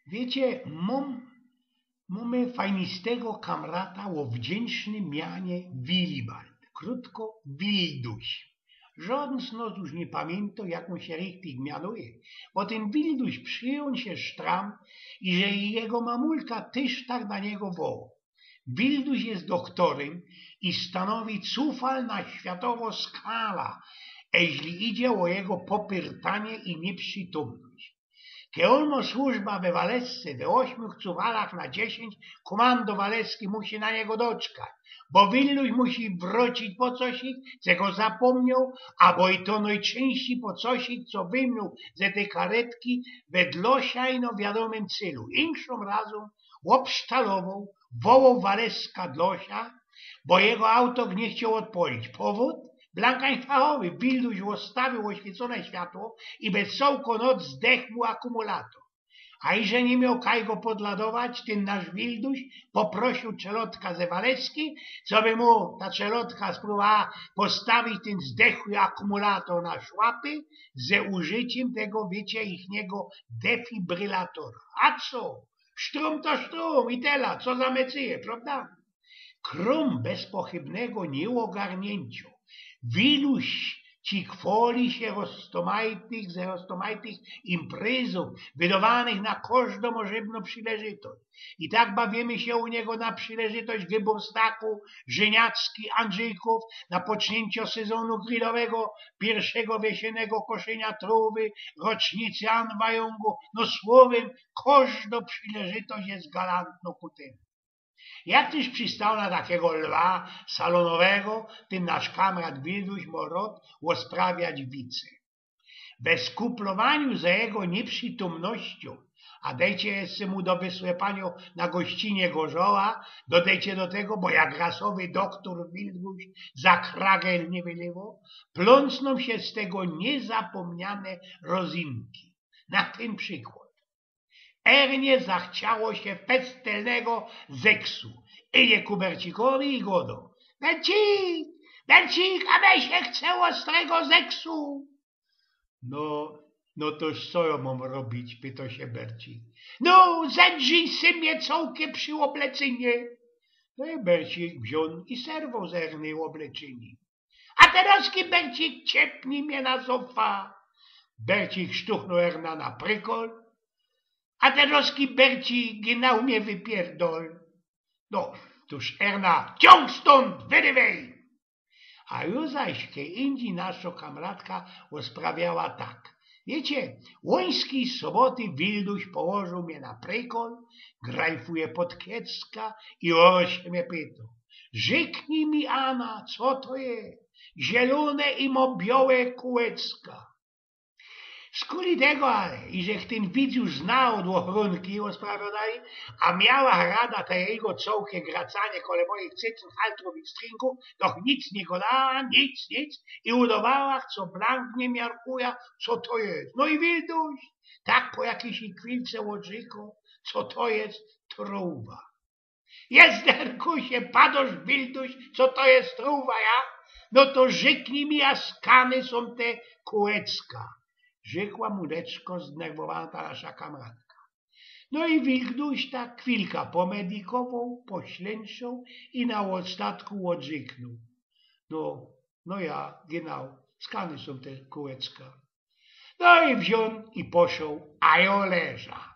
Wiecie, mamy fajnistego kamrata o wdzięcznym mianie Willibald, krótko Wilduś. Żaden z nas już nie pamięta, jak on się richtig mianuje, bo ten Wilduś przyjął się sztram i że i jego mamulka też tak na niego woła. Wilduś jest doktorem i stanowi cufal na światowo skala, jeśli idzie o jego popyrtanie i nieprzytomność. Keolmo służba we Walesce we 8 cuwalach na 10 komando Waleski musi na niego doczkać, bo Wilduś musi wrócić po cosik, co go zapomniał, albo i to najczęściej po cosik, co wymiał ze tej karetki wedlosiajno wiadomym celu. Inszą razem obsztalował, wołał Waleska dlosia, bo jego auto nie chciał odpalić. Powód? Blankań fachowy, Wilduś ustawił oświecone światło i bez sołko noc zdechł mu akumulator. A i że nie miał kaj go podladować, ten nasz Wilduś poprosił czelotka ze Waleski, co by mu ta czelotka spróbowała postawić ten zdechły akumulator na szłapy ze użyciem tego, wiecie, ichniego defibrylatora. A co? Sztrum to sztrum i tela, co za mecyje, prawda? Krum bezpochybnego nieogarnięcia. Wiluś ci chwali się roztomajtych imprezów, wydawanych na każdą możebną przyleżytość. I tak bawimy się u niego na przyleżytość Gybowstaku, Żeniacki, Andrzejków, na pocznięcie sezonu grillowego, pierwszego wiesionego koszenia trówy, rocznicy Anwajungu. No słowem, każda przyleżytość jest galantno ku temu. Jak tyś przystał na takiego lwa salonowego, tym nasz kamrat Wilduś Morot osprawiać wice. We skuplowaniu za jego nieprzytomnością, a dejcie jeszcze mu do wysłepania na gościnie gorzoła, dodajcie do tego, bo jak rasowy doktor Wilduś za kragel nie wylewo, plącną się z tego niezapomniane rozinki. Na ten przykład. Ernie zachciało się pestelnego zeksu. Idzie ku Bercikowi i godo. Bercik, a mnie się chce ostrego zeksu. No toż co ja mam robić, pyta się Bercik. No, zedrzyj sy mnie cołkie przy oblecynie. No i Bercik wziął i serwał z Ernej obleczyni. A teroski Bercik ciepnij mnie na sofa. Bercik sztuchnął Erna na prykol. A teroski Bercik gnał mnie wypierdol. No, tuż Erna, ciąg stąd, wyrywaj! A już zaś indziej nasza kamratka osprawiała tak. Wiecie, łońskiej soboty Wilduś położył mnie na prykol, grajfuje pod kiecka i orośnie mnie pytał. Rzeknij mi, Ana, co to jest? Zielone i mobiałe kółecka. Skuli tego, ale, i żech ten widz już znał od ochrunki osprawiodaj, a miała rada te jego cołkie gracanie kole moich cycyn, haltrów i strinków, doch nic nie godała, nic, i udawała, co blanknie miarkuja, co to jest. No i Wilduś, tak po jakiejś chwilce łożyko, co to jest truba. Jest, derkusie, padosz, Wilduś, co to jest truba, ja? No to rzeknij mi, a skany są te kółecka. Rzekła mudeczko zdenerwowana ta nasza kamratka. No i Wilduś tak chwilka pomedikował, poślęczał i na ostatku odrzeknął. No ja, genau, skany są te kółecka. No i wziął i poszł, a ja leża.